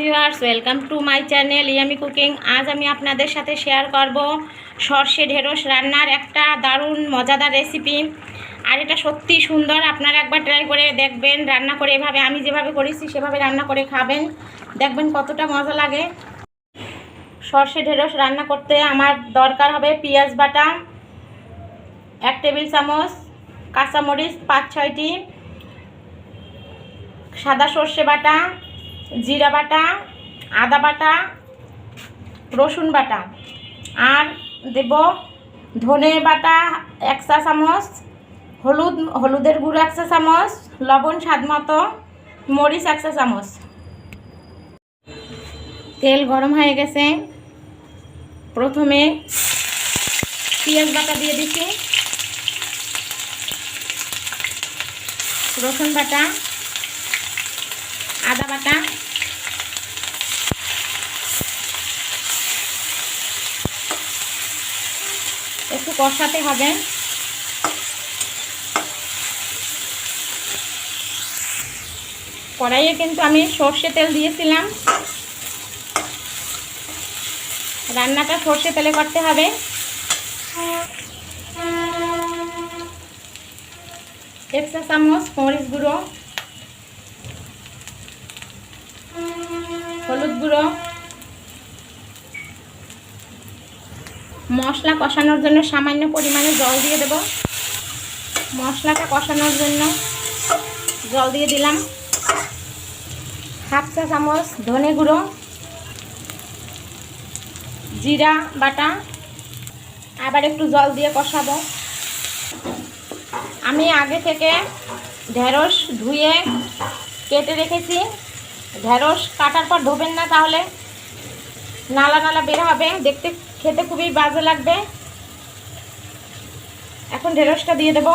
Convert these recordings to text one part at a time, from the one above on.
Viewers, welcome to my channel yummy cooking. আজ আমি আপনাদের সাথে শেয়ার করব সর্ষে ঢেঁড়স রান্নার একটা দারুণ মজাদার রেসিপি। আর এটা সত্যি সুন্দর, আপনারা একবার ট্রাই করে দেখবেন, রান্না করে এভাবে আমি যেভাবে করেছি সেভাবে রান্না করে খাবেন, দেখবেন কতটা মজা লাগে। সর্ষে ঢেঁড়স রান্না করতে আমার দরকার হবে পেঁয়াজ বাটা 1 টেবিল চামচ, কাঁচামরিচ 5-6টি, সাদা সর্ষে বাটা, জিরা বাটা, আদা বাটা, রসুন বাটা, আর দেব ধনে বাটা 1 চা চামচ, হলুদের গুঁড়ো 1 চা চামচ, লবণ স্বাদ মতো, মরিচ 1 চা চামচ। তেল গরম হয়ে গেছে, প্রথমে পেঁয়াজ বাটা দিয়ে দিচ্ছি, রসুন বাটা, আদা বাটা, একটু কষাতে হবে। কড়াইয়ে কিন্তু আমি সর্ষে তেল দিয়েছিলাম, রান্নাটা সর্ষে তেলে করতে হবে। 1 চা চামচ মরিচ গুঁড়ো, হলুদ গুঁড়ো, মশলা কষানোর জন্য সামান্য পরিমাণে জল দিয়ে দেব। মশলাটা কষানোর জন্য জল দিয়ে দিলাম। 1/2 চা চামচ ধনে গুঁড়ো, জিরা বাটা, আবার একটু জল দিয়ে কষাবো। আমি আগে থেকে ঢেঁড়স ধুয়ে কেটে রেখেছি। ঢেঁড়স কাটার পর ধোবেন না, তাহলে নালা নালা বের হবে, দেখতে খেতে খুবই বাজে লাগবে। এখন ঢেঁড়সটা দিয়ে দেব।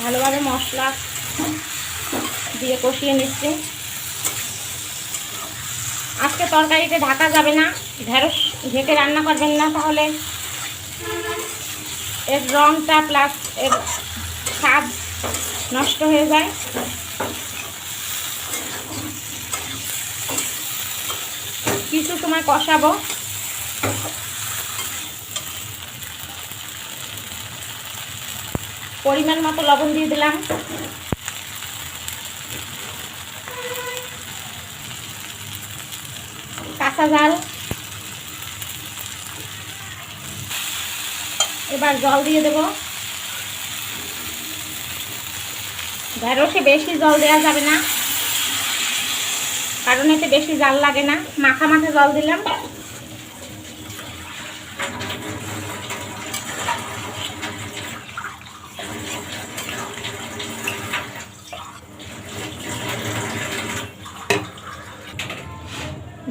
ভালোভাবে মশলা দিয়ে কষিয়ে নিচ্ছি। আজকে তরকারিতে ঢাকা যাবে না, ঢেঁড়স ঢেকে রান্না করবেন না, তাহলে এর রঙটা প্লাস এর স্বাদ নষ্ট হয়ে যায়। কিছু সময় কষাবো। পরিমাণ মতো লবণ দিয়ে দিলাম। কাঁচা ঝাল। এবার জল দিয়ে দেব। ঢেঁড়সে বেশি জল দেওয়া যাবে না, কারণ এতে বেশি জাল লাগে না। মাখা মাখা জল দিলাম।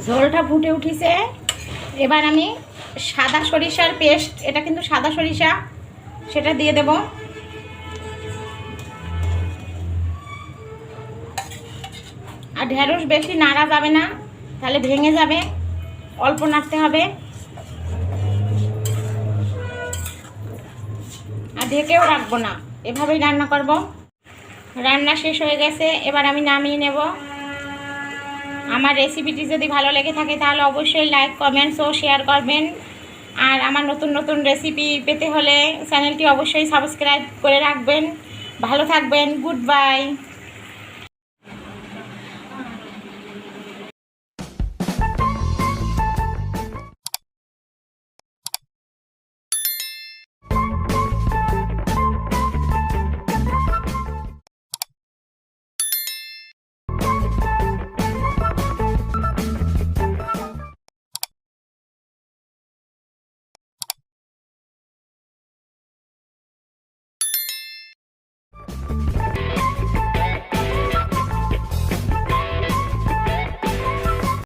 ঝোলটা ফুটে উঠেছে। এবার আমি সাদা সরিষার পেস্ট, এটা কিন্তু সাদা সরিষা, সেটা দিয়ে দেব। আর ঢেঁড়স বেশি নাড়া যাবে না, তাহলে ভেঙে যাবে, অল্প নাড়তে হবে। আর ঢেকেও রাখবো না, এভাবেই রান্না করব। রান্না শেষ হয়ে গেছে, এবার আমি নামিয়ে নেব। আমার রেসিপিটি যদি ভালো লেগে থাকে তাহলে অবশ্যই লাইক, কমেন্টস ও শেয়ার করবেন। আর আমার নতুন নতুন রেসিপি পেতে হলে চ্যানেলটি অবশ্যই সাবস্ক্রাইব করে রাখবেন। ভালো থাকবেন, গুড বাই।